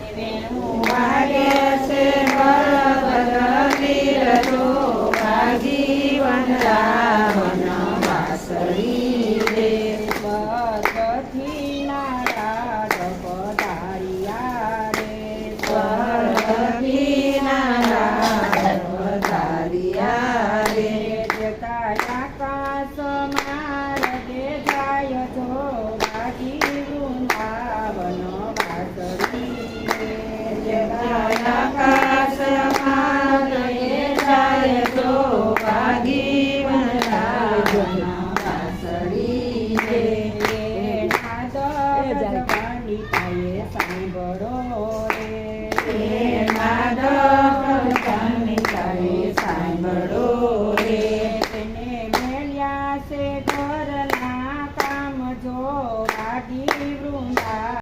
વેણું વાગે છે બળભદ્ર તીરજો ભાગી વનરાવન વાસળી રે સ્વર્ગથી નારાજ પધાર્યા રે સ્વર્ગથી નારાજ પધાર્યા રે જતા આકાશમાં રડે જાય જો ભાગી વૃંદાવન વાસળી રે આકાશમાં રડે જાય તો ભાગી વનરાવન વાસળી રે નાદ પંડિતાએ સાંભળો રે નાદ પંડિતાએ સાંભળો